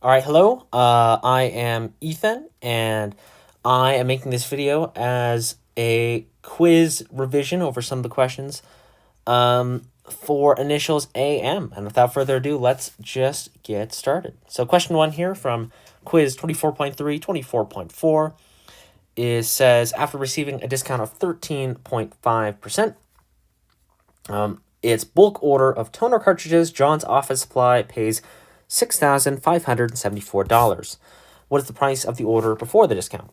All right, hello. I am Ethan, and I am making this video as a quiz revision over some of the questions for initials AM. And without further ado, let's just get started. So question one here from quiz 24.3, 24.4 says, after receiving a discount of 13.5%, its bulk order of toner cartridges, John's Office Supply pays $6,574. What is the price of the order before the discount?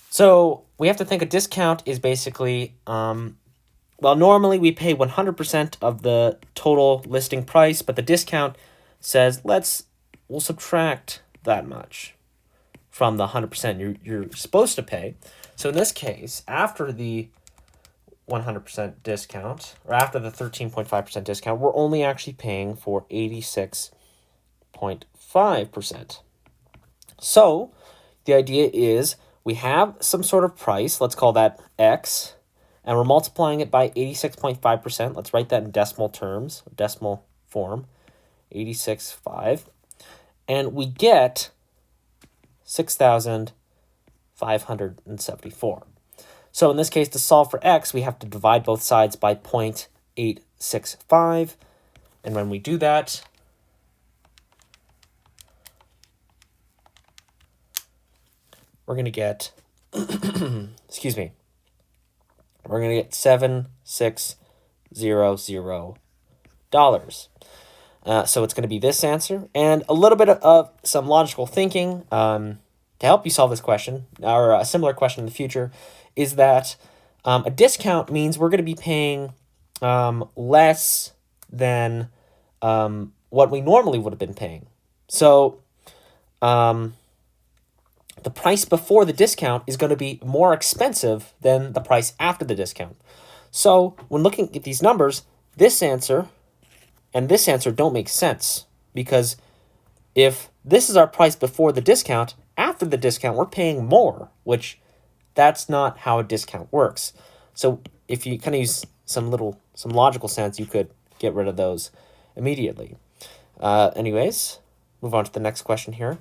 So we have to think a discount is basically, normally we pay 100% of the total listing price, but the discount says we'll subtract that much from the 100% you're supposed to pay. So in this case, after the 100% discount, or after the 13.5% discount, we're only actually paying for 86.5%. So the idea is we have some sort of price, let's call that X, and we're multiplying it by 86.5%. Let's write that in decimal terms, decimal form, 86.5, and we get 6,574. So in this case, to solve for X, we have to divide both sides by 0.865. And when we do that, we're going to get, excuse me, we're going to get $7,600. So it's going to be this answer. And a little bit of some logical thinking to help you solve this question, or a similar question in the future, is that a discount means we're going to be paying less than what we normally would have been paying. So the price before the discount is going to be more expensive than the price after the discount. So when looking at these numbers, this answer and this answer don't make sense, because if this is our price before the discount, after the discount we're paying more, which that's not how a discount works. So if you kind of use some logical sense, you could get rid of those immediately. Anyways, move on to the next question here.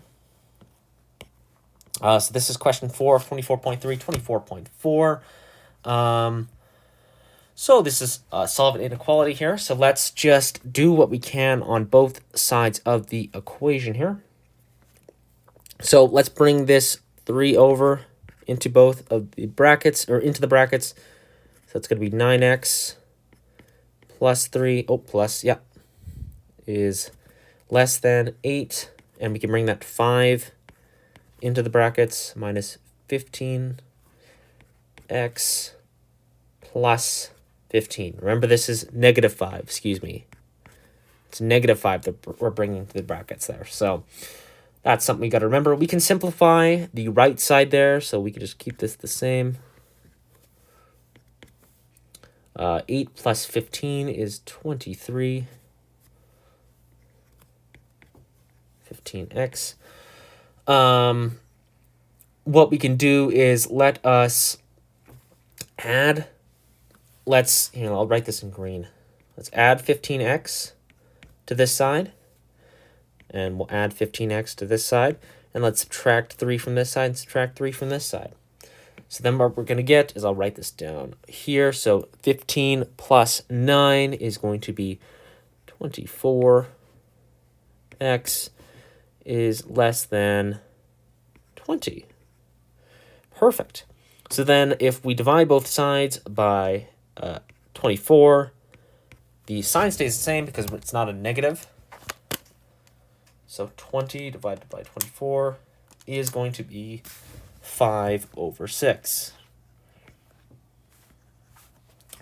So this is question 4 of 24.3, 24.4. So this is solve an inequality here. So let's just do what we can on both sides of the equation here. So let's bring this 3 over into both of the brackets, or into the brackets. So it's going to be 9x plus 3, is less than 8. And we can bring that 5 into the brackets, minus 15x plus 15. Remember, this is negative 5, excuse me. It's negative 5 that we're bringing to the brackets there. So that's something we got to remember. We can simplify the right side there, so we can just keep this the same. 8 plus 15 is 23. 15x. What we can do is let us add, I'll write this in green. Let's add 15x to this side. And we'll add 15x to this side. And let's subtract 3 from this side and subtract 3 from this side. So then what we're going to get is, I'll write this down here. So 15 plus 9 is going to be 24. X is less than 20. Perfect. So then if we divide both sides by 24, the sign stays the same because it's not a negative. So 20 divided by 24 is going to be 5 over 6.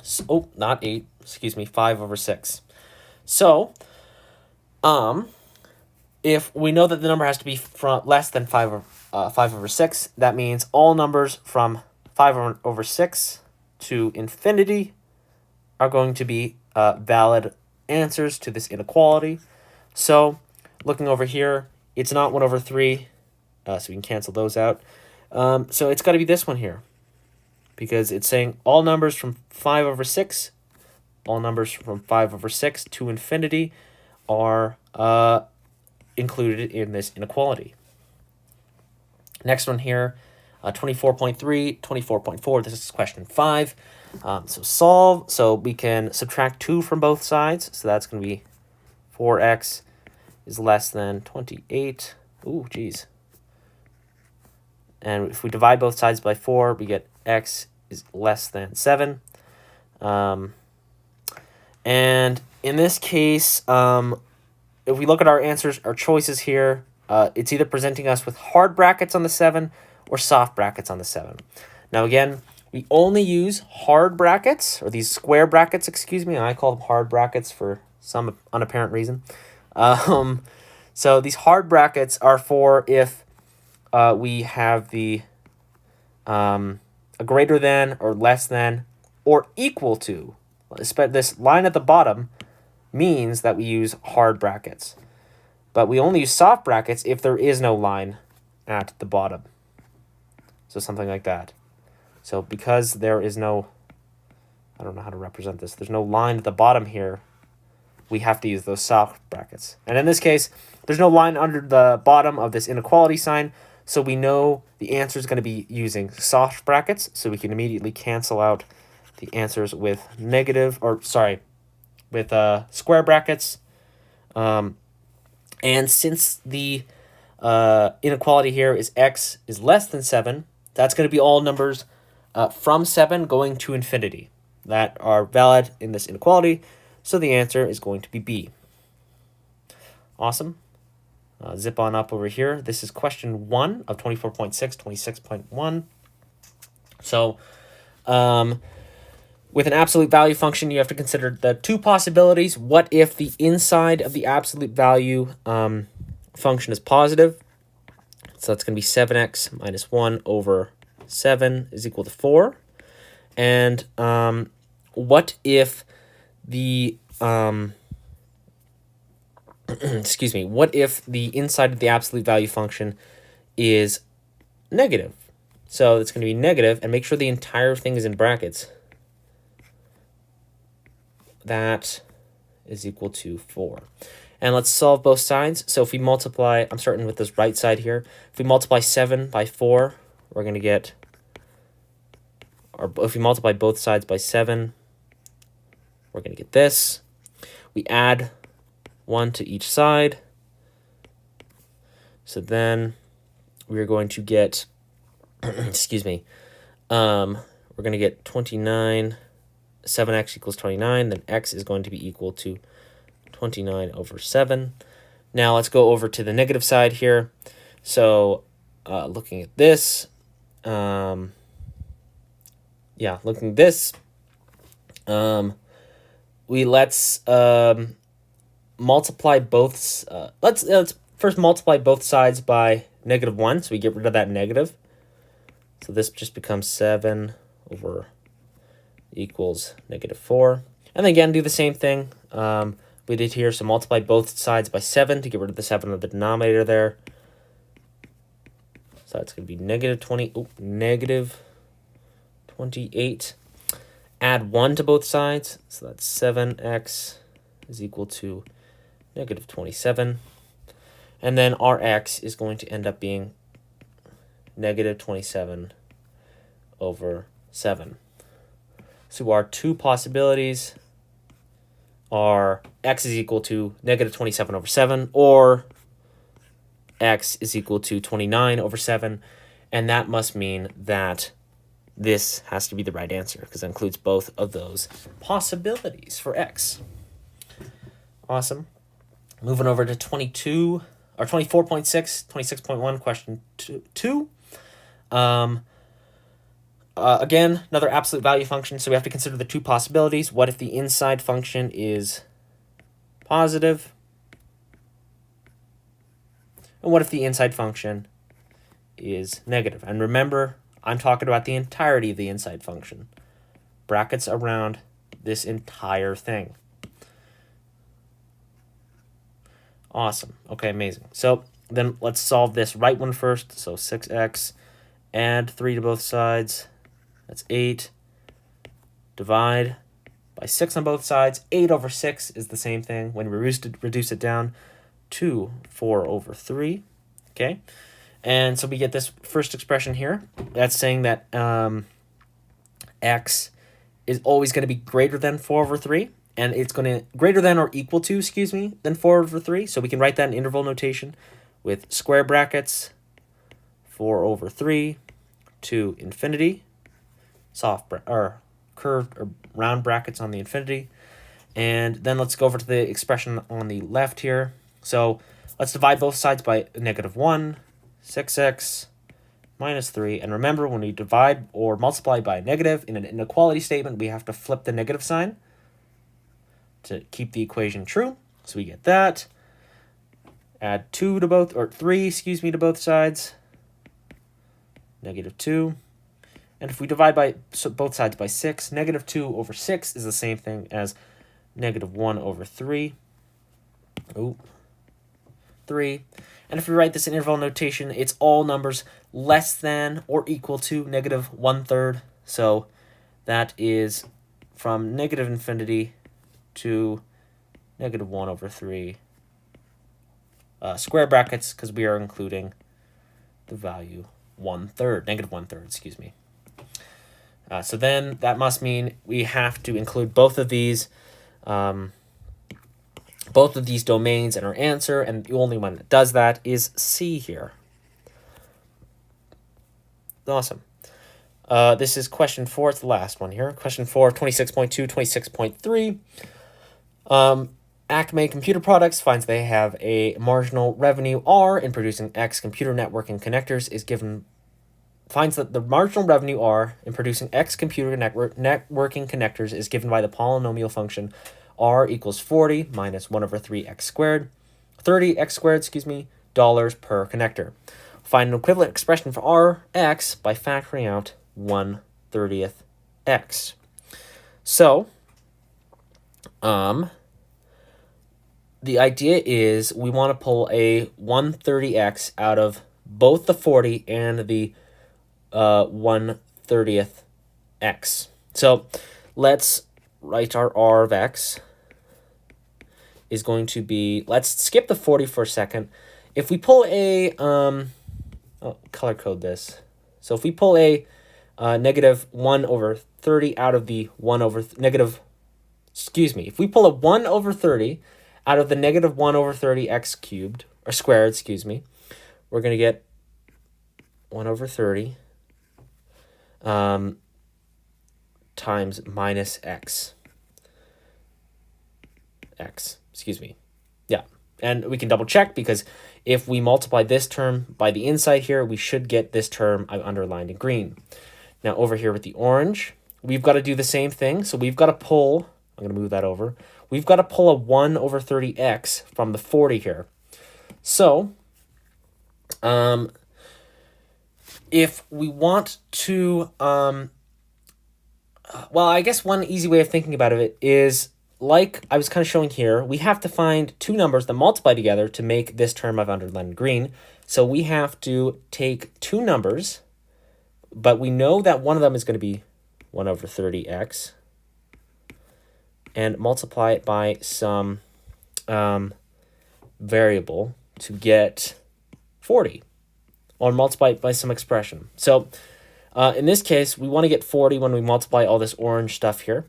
So, not 8, excuse me, 5 over 6. So, if we know that the number has to be from less than 5 over 6, that means all numbers from 5 over 6 to infinity are going to be valid answers to this inequality. So looking over here, it's not 1 over 3, so we can cancel those out. So it's got to be this one here, because it's saying all numbers from 5 over 6, all numbers from 5 over 6 to infinity are included in this inequality. Next one here, 24.3, 24.4. This is question 5. So solve. So we can subtract 2 from both sides. So that's going to be 4x is less than 28. Ooh, geez. And if we divide both sides by 4, we get x is less than 7. And in this case, if we look at our answers, our choices here, it's either presenting us with hard brackets on the 7 or soft brackets on the 7. Now, again, we only use hard brackets, or these square brackets, excuse me. I call them hard brackets for some unapparent reason. So these hard brackets are for if we have the a greater than or less than or equal to. This line at the bottom means that we use hard brackets. But we only use soft brackets if there is no line at the bottom. So something like that. So because there is no, I don't know how to represent this, there's no line at the bottom here, we have to use those soft brackets. And in this case, there's no line under the bottom of this inequality sign, so we know the answer is going to be using soft brackets, so we can immediately cancel out the answers with with square brackets. And since the inequality here is x is less than 7, that's going to be all numbers from 7 going to infinity that are valid in this inequality. So the answer is going to be B. Awesome. Zip on up over here. This is question 1 of 24.6, 26.1. So with an absolute value function, you have to consider the two possibilities. What if the inside of the absolute value function is positive? So that's going to be 7x minus 1 over 7 is equal to 4. And what if the excuse me, what if the inside of the absolute value function is negative? So it's going to be negative, and make sure the entire thing is in brackets. That is equal to 4. And let's solve both sides. So if we multiply, I'm starting with this right side here. If we multiply 7 by 4, we're going to get, or if we multiply both sides by 7, we're going to get this. We add 1 to each side. So then we're going to get, excuse me, we're going to get 29, 7x equals 29, then x is going to be equal to 29 over 7. Now let's go over to the negative side here. So looking at this, looking at this, let's multiply both, let's first multiply both sides by -1, so we get rid of that negative. So this just becomes 7 over equals -4. And then again, do the same thing we did here. So multiply both sides by 7 to get rid of the 7 of the denominator there. So that's going to be -28. Add 1 to both sides. So that's 7x is equal to -27. And then our x is going to end up being -27 over 7. So our two possibilities are x is equal to -27 over 7, or x is equal to 29 over 7. And that must mean that this has to be the right answer, because it includes both of those possibilities for x. Awesome. Moving over to 22, or 24.6, 26.1, question 2. Again, another absolute value function, so we have to consider the two possibilities. What if the inside function is positive? And what if the inside function is negative? And remember, I'm talking about the entirety of the inside function. Brackets around this entire thing. Awesome. Okay, amazing. So then let's solve this right one first. So 6x, add 3 to both sides. That's 8. Divide by 6 on both sides. 8 over 6 is the same thing. When we reduce it down, 2, 4 over 3, okay? And so we get this first expression here. That's saying that x is always going to be greater than 4 over 3, and it's going to greater than or equal to, excuse me, than 4 over 3. So we can write that in interval notation with square brackets, 4 over 3 to infinity, or curved or round brackets on the infinity. And then let's go over to the expression on the left here. So let's divide both sides by -1, 6x minus 3. And remember, when we divide or multiply by a negative in an inequality statement, we have to flip the negative sign to keep the equation true. So we get that. Add 2 to both, or 3, excuse me, to both sides. -2. And if we divide by both sides by 6, -2 over 6 is the same thing as -1 over 3. 3. And if we write this in interval notation, it's all numbers less than or equal to -1/3. So that is from -infinity to -1 over 3. Square brackets, because we are including the value 1/3, -1/3, excuse me. So then that must mean we have to include both of these domains in our answer, and the only one that does that is C here. Awesome. This is question 4. It's the last one here. Question 4, 26.2, 26.3. Acme Computer Products finds they have a marginal revenue R in producing X computer networking connectors finds that the marginal revenue R in producing X computer networking connectors is given by the polynomial function R equals 40 minus 1 over 3 x squared, 30 x squared, excuse me, dollars per connector. Find an equivalent expression for Rx by factoring out 1/30 x. So, the idea is we want to pull a 1/30 x out of both the 40 and the 1/30 x. So let's write our R of x is going to be, let's skip the 40 for a second. If we pull a, color code this. So if we pull a -1 over 30 out of the 1 over, if we pull a 1 over 30 out of the -1 over 30 x cubed, or squared, excuse me, we're going to get 1 over 30 times minus x. Excuse me. Yeah. And we can double check, because if we multiply this term by the inside here, we should get this term I've underlined in green. Now over here with the orange, we've got to do the same thing. So we've got to pull, I'm going to move that over. We've got to pull a 1 over 30x from the 40 here. So, if we want to, well, I guess one easy way of thinking about it is, like I was kind of showing here, we have to find two numbers that multiply together to make this term I've underlined in green. So we have to take two numbers, but we know that one of them is going to be 1 over 30x, and multiply it by some variable to get 40, or multiply it by some expression. So in this case, we want to get 40 when we multiply all this orange stuff here.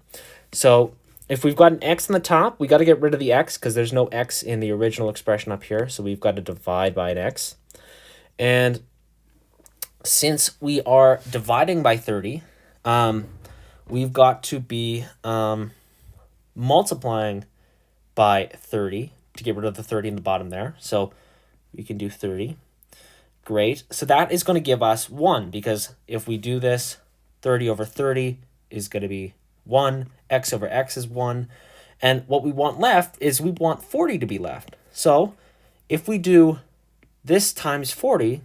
So if we've got an x on the top, we got to get rid of the x, because there's no x in the original expression up here. So we've got to divide by an x. And since we are dividing by 30, we've got to be multiplying by 30 to get rid of the 30 in the bottom there. So we can do 30. Great. So that is going to give us 1, because if we do this, 30 over 30 is going to be 1. X over x is 1. And what we want left is we want 40 to be left. So if we do this times 40,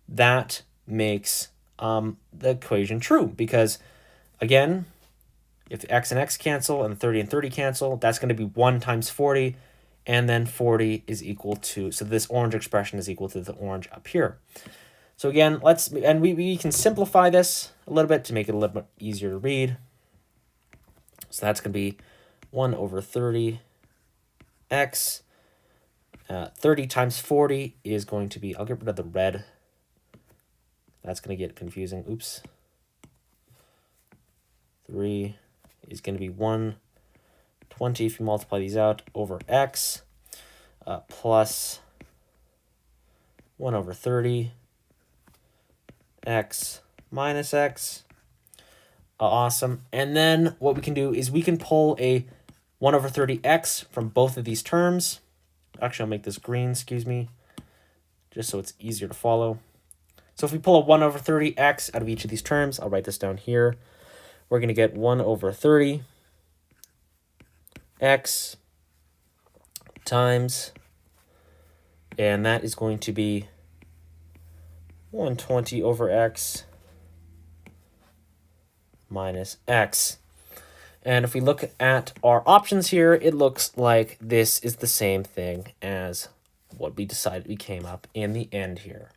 that makes the equation true, because again, if x and x cancel and 30 and 30 cancel, that's going to be 1 times 40, and then 40 is equal to, so this orange expression is equal to the orange up here. So again, we can simplify this a little bit to make it a little bit easier to read. So that's going to be 1 over 30x, 30 times 40 is going to be, I'll get rid of the red. That's going to get confusing. Oops. 3 is going to be 120 if you multiply these out over x plus 1 over 30 x minus x. Awesome. And then what we can do is we can pull a 1 over 30x from both of these terms. Actually, I'll make this green, excuse me, just so it's easier to follow. So if we pull a 1 over 30x out of each of these terms, I'll write this down here. We're going to get 1 over 30 x times, and that is going to be 120 over x minus x. And if we look at our options here, it looks like this is the same thing as what we decided we came up in the end here.